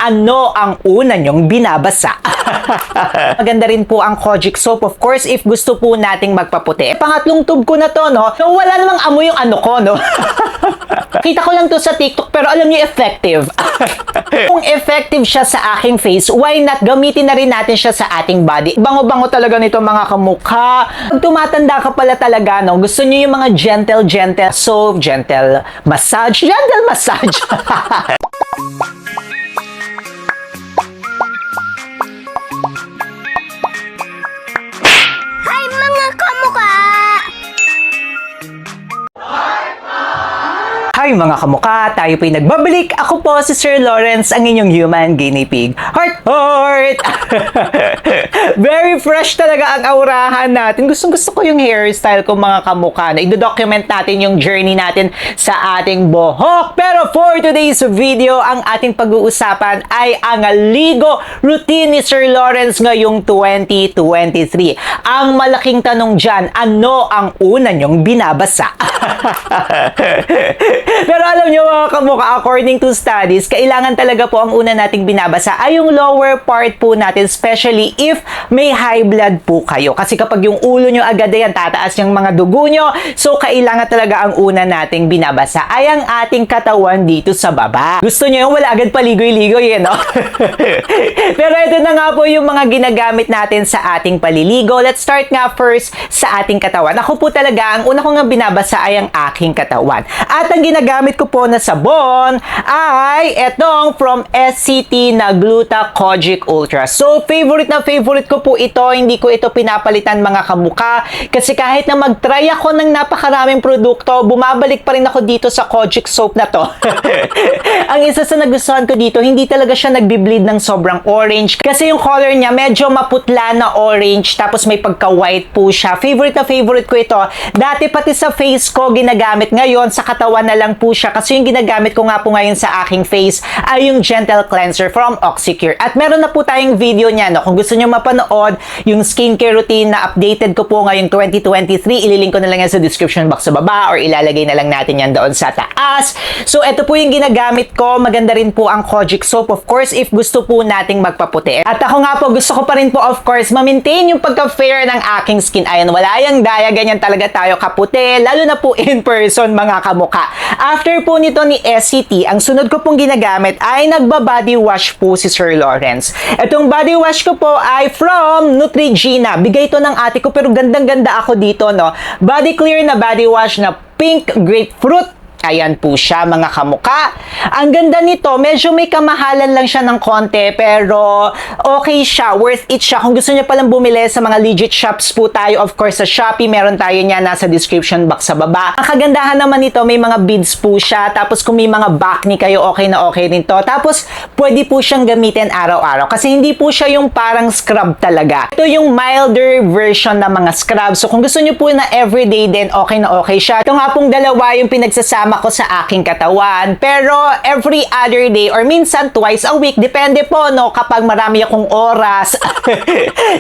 ano ang una nyong binabasa? Maganda rin po ang Kojic soap, of course, if gusto po nating magpaputi. Pangatlong tube ko na to, no? So, wala namang amoy yung ano ko, no? Kita ko lang to sa TikTok, pero alam niyo, effective. Kung effective siya sa aking face, why not gamitin na rin natin siya sa ating body? Bango-bango talaga nito, mga kamukha. Pag tumatanda ka pala talaga, no? Gusto niyo yung mga gentle soap, gentle massage. Hi mga kamukha! Hi mga kamukha, tayo po'y nagbabalik. Ako po si Sir Lawrence, ang inyong human guinea pig. Heart! Very fresh talaga ang aurahan natin. Gustong-gusto ko yung hairstyle ko, mga kamukha. Na i-document natin yung journey natin sa ating buhok. Pero for today's video, ang ating pag-uusapan ay ang ligo routine ni Sir Lawrence ngayong 2023. Ang malaking tanong dyan, ano ang una nyong binabasa? Pero alam nyo, mga kamukha, according to studies, kailangan talaga po ang una nating binabasa ay yung lower part po natin, especially if may high blood po kayo. Kasi kapag yung ulo nyo agad yan, tataas yung mga dugo nyo. So, kailangan talaga ang una nating binabasa ay ang ating katawan dito sa baba. Gusto nyo yung wala agad paligoy-ligoy, no? Pero ito na nga po yung mga ginagamit natin sa ating paliligo. Let's start nga first sa ating katawan. Ako po talaga, ang una ko nga binabasa ay ang aking katawan. At ang ginagamit ko po na sabon ay etong from SCT na Gluta Kojic Ultra. So, favorite na favorite ko po ito. Hindi ko ito pinapalitan, mga kamukha. Kasi kahit na mag-try ako ng napakaraming produkto, bumabalik pa rin ako dito sa Kojic soap na to. Ang isa sa nagustuhan ko dito, hindi talaga siya nagbi-bleed ng sobrang orange. Kasi yung color niya, medyo maputla na orange. Tapos may pagka-white po siya. Favorite na favorite ko ito. Dati pati sa face ko, ginagamit. Ngayon, sa katawan na lang po siya. Kasi yung ginagamit ko nga po ngayon sa aking face ay yung Gentle Cleanser from Oxycure. At meron na po tayong video niya, no? Kung gusto nyo mapanood yung skincare routine na updated ko po ngayong 2023, ililink ko na lang yan sa description box sa baba or ilalagay na lang natin yan doon sa taas. So, ito po yung ginagamit ko. Maganda rin po ang Kojic soap, of course, if gusto po nating magpaputi. At ako nga po, gusto ko pa rin po, of course, ma-maintain yung pagka-fair ng aking skin. Ayan, wala yung daya, ganyan talaga tayo kaputi, lalo na po in person, mga kamukha. After po nito ni SCT, ang sunod ko pong ginagamit ay nagba-body wash po si Sir Lawrence. Itong body wash ko po ay from Neutrogena. Bigay ito ng ate ko, pero gandang-ganda ako dito, no? Body clear na body wash na pink grapefruit. Ayan po siya, mga kamukha. Ang ganda nito, medyo may kamahalan lang siya ng konti, pero okay siya, worth it siya. Kung gusto niyo palang bumili sa mga legit shops po tayo, of course, sa Shopee, meron tayo niya nasa description box sa baba. Ang kagandahan naman nito, may mga beads po siya, tapos kung may mga bacne kayo, okay na okay din to. Tapos, pwede po siyang gamitin araw-araw, kasi hindi po siya yung parang scrub talaga. Ito yung milder version ng mga scrub. So, kung gusto niyo po na everyday din, okay na okay siya. Ito nga pong dalawa yung pinagsasama ko sa aking katawan. Pero every other day or minsan twice a week, depende po, no, kapag marami akong oras.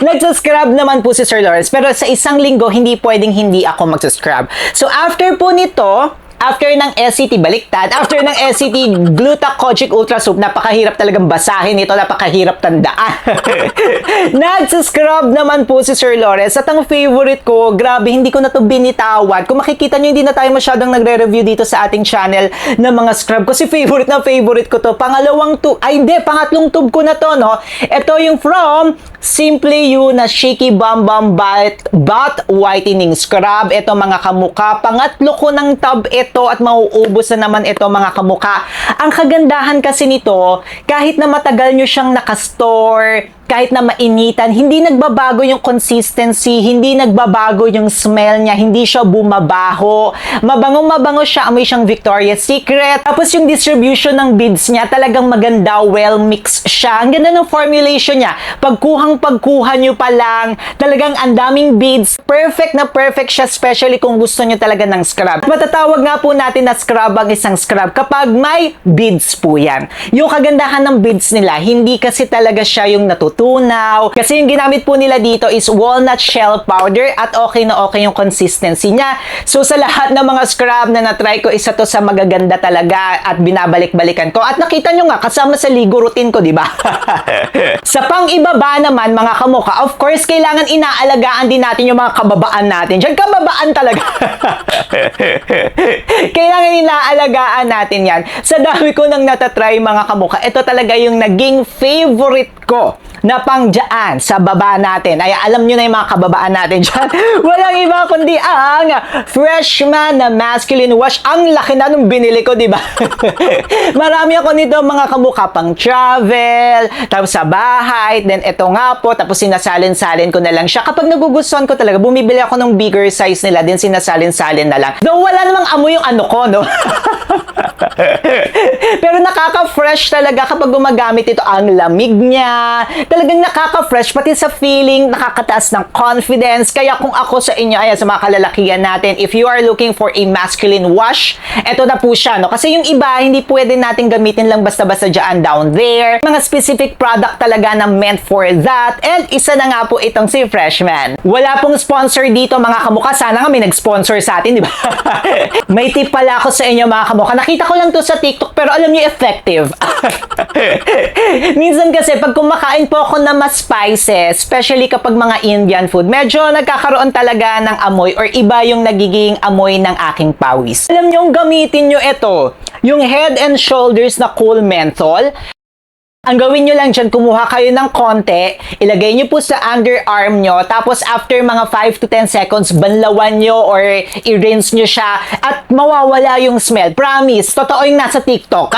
Nagsascrub naman po si Sir Lawrence. Pero sa isang linggo, hindi pwedeng hindi ako magsascrub. So after po nito, after ng SCT, baliktad, after ng SCT Gluta Kojic Ultra Soap, napakahirap talagang basahin ito, napakahirap tandaan. Nagsascrub naman po si Sir Lawrence. At ang favorite ko, grabe, hindi ko na to binitawan. Kung makikita nyo, hindi na tayo masyadong nagre-review dito sa ating channel ng mga scrub. Kasi favorite na favorite ko to. Pangatlong tube ko na to, no? Ito yung from Simply You na Shaky Bum Bum Butt Whitening Scrub. Ito, mga kamukha. Pangatlo ko ng tub ito at mauubos na naman ito, mga kamukha. Ang kagandahan kasi nito, kahit na matagal nyo siyang nakastore, kahit na mainitan, hindi nagbabago yung consistency, hindi nagbabago yung smell niya, hindi siya bumabaho. Mabangong-mabango siya, amoy siyang Victoria's Secret. Tapos yung distribution ng beads niya, talagang maganda, well-mixed siya. Ang ganda ng formulation niya. Pagkuha nyo pa lang, talagang ang daming beads. Perfect na perfect siya, especially kung gusto nyo talaga ng scrub. Matatawag nga po natin na scrub ang isang scrub kapag may beads po yan. Yung kagandahan ng beads nila, hindi kasi talaga siya yung natutulog tunaw. Kasi yung ginamit po nila dito is walnut shell powder at okay na okay yung consistency niya. So sa lahat ng mga scrub na na-try ko, isa to sa magaganda talaga at binabalik-balikan ko. At nakita nyo nga, kasama sa ligo routine ko, di ba? Sa pang-ibaba naman, mga kamuka, of course, kailangan inaalagaan din natin yung mga kababaan natin. Diyan, kababaan talaga. Kailangan inaalagaan natin yan. Sa dami ko nang natatry, mga kamuka, ito talaga yung naging favorite ko na pangdyaan sa baba natin. Ay, alam nyo na yung mga kababaan natin dyan. Walang iba kundi ang Freshman na masculine wash. Ang laki na nung binili ko, di ba? Marami ako nito, mga kamukha, pang travel, tapos sa bahay, then ito nga po, tapos sinasalin-salin ko na lang siya. Kapag nagugustuhan ko talaga, bumibili ako ng bigger size nila, then sinasalin-salin na lang. Though wala namang amoy yung ano ko, no? Pero nakaka-fresh talaga kapag gumagamit ito. Ang lamig niya, talagang nakaka-fresh, pati sa feeling, nakakataas ng confidence. Kaya kung ako sa inyo, ayan, sa mga kalalakihan natin, if you are looking for a masculine wash, eto na po siya, no? Kasi yung iba, hindi pwede natin gamitin lang basta-basta dyan down there. Mga specific product talaga na meant for that. And isa na nga po itong si Freshman. Wala pong sponsor dito, mga kamukha. Sana nga may nag-sponsor sa atin, di ba? May tip pala ako sa inyo, mga kamukha. Nakita ko lang to sa TikTok, pero alam niyo, effective. Minsan kasi, pag kumakain po ako na mas spices, especially kapag mga Indian food, medyo nagkakaroon talaga ng amoy or iba yung nagiging amoy ng aking pawis. Alam niyo, gamitin niyo ito, yung Head and Shoulders na Cool Menthol. Ang gawin nyo lang dyan, kumuha kayo ng konti, ilagay nyo po sa underarm nyo, tapos after mga 5 to 10 seconds, banlawan nyo or i-rinse nyo siya at mawawala yung smell. Promise, totoo yung nasa TikTok.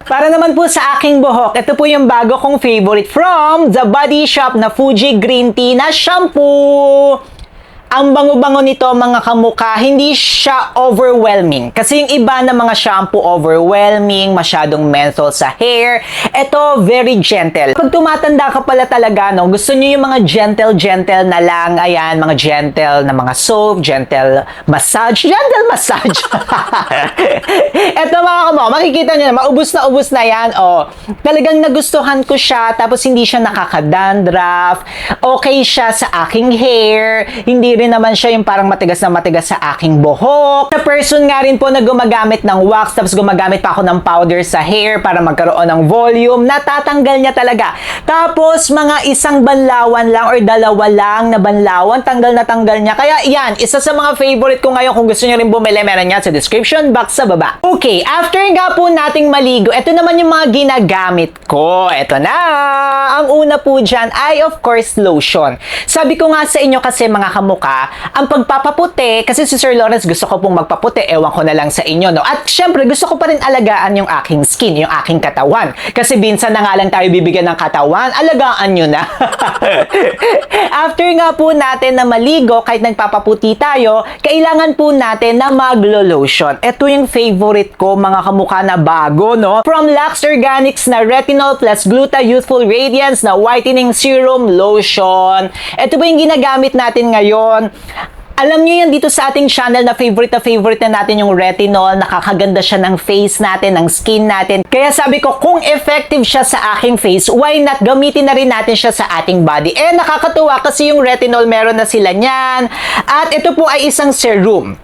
Para naman po sa aking buhok, ito po yung bago kong favorite from The Body Shop na Fuji Green Tea na shampoo. Ang bango-bango nito, mga kamuka, hindi siya overwhelming. Kasi yung iba na mga shampoo overwhelming, masyadong menthol sa hair. Ito, very gentle. Pag tumatanda ka pala talaga, no, gusto nyo yung mga gentle na lang. Ayan, mga gentle na mga soap, gentle massage. Ito, mga kamuka, makikita nyo na, ubos na yan. Oh, talagang nagustuhan ko siya, tapos hindi siya nakaka-dandruff. Okay siya sa aking hair. Hindi rin naman siya yung parang matigas sa aking buhok. Sa person nga rin po na gumagamit ng wax, tapos gumagamit pa ako ng powder sa hair para magkaroon ng volume, natatanggal niya talaga. Tapos, mga isang banlawan lang or dalawa lang na banlawan, tanggal na tanggal niya. Kaya yan, isa sa mga favorite ko ngayon. Kung gusto niyo rin bumili, meron yan sa description box sa baba. Okay, after nga po nating maligo, ito naman yung mga ginagamit ko. Ito na! Ang una po dyan ay, of course, lotion. Sabi ko nga sa inyo kasi, mga kamuka, ang pagpapaputi, kasi si Sir Lawrence gusto ko pong magpaputi, ewan ko na lang sa inyo, no? At syempre, gusto ko pa rin alagaan yung aking skin, yung aking katawan. Kasi minsan na nga lang tayo bibigyan ng katawan, alagaan nyo na. After nga po natin na maligo, kahit nagpapaputi tayo, kailangan po natin na maglo-lotion. Ito yung favorite ko, mga kamukha na bago, no? From Lux Organics na Retinol plus Gluta Youthful Radiance na Whitening Serum Lotion. Ito po yung ginagamit natin ngayon. Alam nyo yan dito sa ating channel na favorite na natin yung retinol. Nakakaganda siya ng face natin, ng skin natin. Kaya sabi ko, kung effective siya sa aking face, why not gamitin na rin natin siya sa ating body? Eh, nakakatuwa kasi yung retinol, meron na sila niyan. At ito po ay isang serum.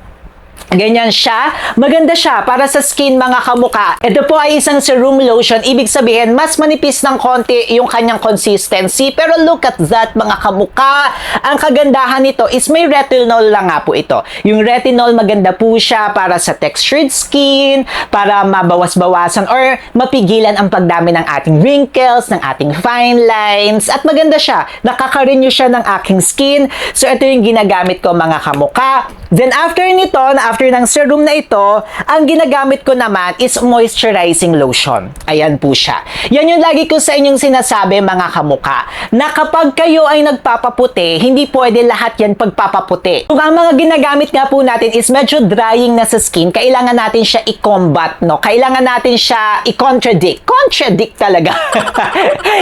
Ganyan siya. Maganda siya para sa skin, mga kamuka. Ito po ay isang serum lotion. Ibig sabihin, mas manipis ng konti yung kanyang consistency. Pero look at that, mga kamuka. Ang kagandahan nito is may retinol lang nga po ito. Yung retinol, maganda po siya para sa textured skin, para mabawas-bawasan or mapigilan ang pagdami ng ating wrinkles, ng ating fine lines. At maganda siya. Nakaka-renew siya ng aking skin. So, ito yung ginagamit ko, mga kamuka. Then, after nito, after ng serum na ito, ang ginagamit ko naman is moisturizing lotion. Ayan po siya. Yan yung lagi ko sa inyong sinasabi, mga kamuka, na kapag kayo ay nagpapaputi, hindi pwede lahat yan pagpapaputi. Kung ang mga ginagamit nga po natin is medyo drying na sa skin, kailangan natin siya i-combat, no? Kailangan natin siya i-contradict. Contradict talaga.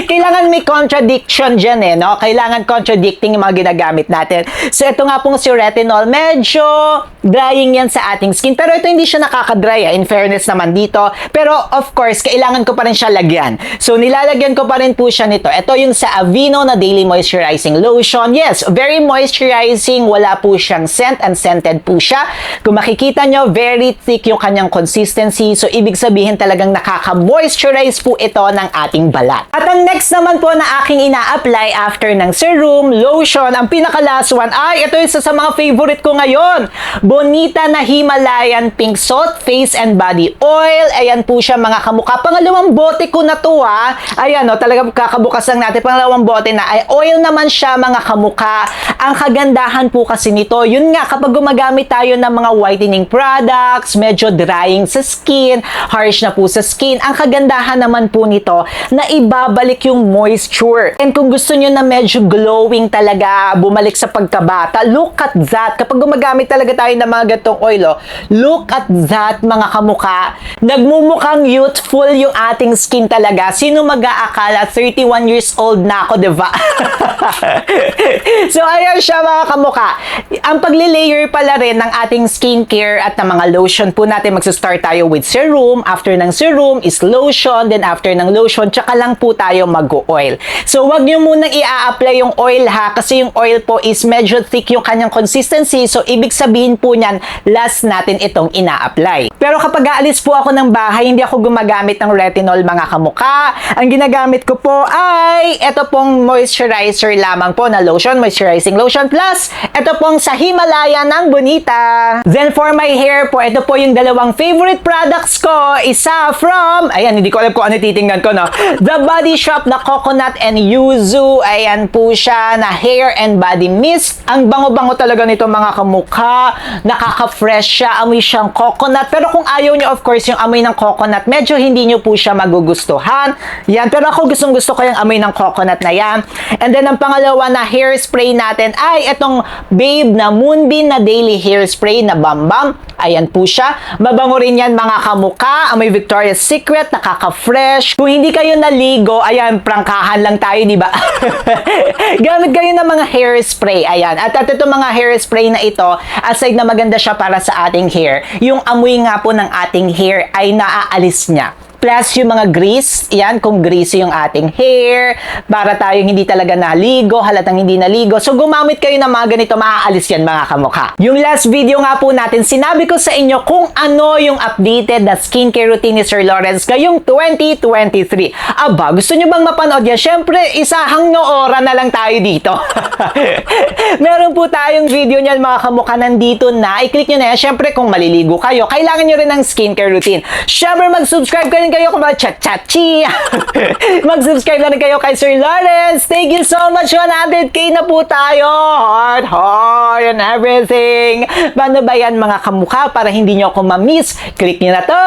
Kailangan may contradiction dyan, eh, no? Kailangan contradicting yung mga ginagamit natin. So, ito nga pong si retinol, medyo drying yan yan sa ating skin. Pero ito hindi siya nakaka-dry, in fairness naman dito. Pero of course, kailangan ko pa rin siya lagyan. So nilalagyan ko pa rin po siya nito. Ito yung sa Aveeno na Daily Moisturizing Lotion. Yes, very moisturizing. Wala po siyang scent. Unscented po siya. Kung makikita nyo, very thick yung kanyang consistency. So ibig sabihin talagang nakaka-moisturize po ito ng ating balat. At ang next naman po na aking ina-apply after ng serum, lotion, ang pinaka-last one ay ito isa sa mga favorite ko ngayon. Bonita na Himalayan Pink Salt Face and Body Oil. Ayan po siya mga kamukha. Pangalawang bote ko na to ha. Ayan o, talagang kakabukas lang natin. Pangalawang bote na ay oil naman siya mga kamukha. Ang kagandahan po kasi nito, yun nga kapag gumagamit tayo ng mga whitening products, medyo drying sa skin, harsh na po sa skin, ang kagandahan naman po nito na ibabalik yung moisture. And kung gusto nyo na medyo glowing talaga, bumalik sa pagkabata, look at that. Kapag gumagamit talaga tayo ng mga gatong oil, look at that mga kamukha. Nagmumukhang youthful yung ating skin talaga. Sino mag-aakala 31 years old na ako, diba? So, ayan siya mga kamukha. Ang pagli-layer pala rin ng ating skincare at ng mga lotion po natin, magsa-start tayo with serum. After ng serum is lotion. Then after ng lotion, tsaka lang po tayo mag-oil. So, wag nyo munang i-a-apply yung oil ha. Kasi yung oil po is medyo thick yung kanyang consistency. So, ibig sabihin po niyan, last natin itong ina-apply. Pero kapag aalis po ako ng bahay, hindi ako gumagamit ng retinol mga kamukha. Ang ginagamit ko po ay ito pong moisturizer lamang po na lotion, moisturizing lotion plus ito pong sa Himalaya ng Bonita. Then for my hair po, ito po yung dalawang favorite products ko. Isa from, ayan, hindi ko alam kung ano titingnan ko, no? The Body Shop na Coconut and Yuzu. Ayan po siya na hair and body mist. Ang bango-bango talaga nito mga kamukha. Nakaka-fresh siya. Amoy siyang coconut. Pero kung ayaw nyo, of course, yung amoy ng coconut, medyo hindi nyo po siya magugustuhan. Yan. Pero ako gustong-gusto ko yung amoy ng coconut na yan. And then, ang pangalawa na hairspray natin ay itong Babe na Moonbeam na Daily Hairspray na Bambam. Ayan po siya. Mabango rin yan mga kamukha. Amoy Victoria's Secret. Nakaka-fresh. Kung hindi kayo naligo, ayan, prangkahan lang tayo, di ba? Gamit kayo ng mga hairspray. Ayan. At ito mga hairspray na ito, aside na maganda siya para sa ating hair, yung amoy nga po ng ating hair ay naaalis niya. Plus yung mga grease, yan, kung greasy yung ating hair, para tayong hindi talaga naligo, halatang hindi naligo. So gumamit kayo ng mga ganito, maaalis yan mga kamukha. Yung last video nga po natin, sinabi ko sa inyo kung ano yung updated na skincare routine ni Sir Lawrence ngayong 2023. Aba, gusto nyo bang mapanood yan? Syempre, isahang noora na lang tayo dito. Meron po tayong video niyan mga kamukha, nandito na. I-click nyo na yan. Syempre, kung maliligo kayo, kailangan nyo rin ng skincare routine. Syempre, mag-subscribe kayo kung mga chat-chat-chi. Mag-subscribe na rin kayo kay Sir Lawrence. Thank you so much. 100k na po tayo. Heart and everything. Paano ba yan mga kamukha para hindi nyo ako ma-miss? Click nyo na to.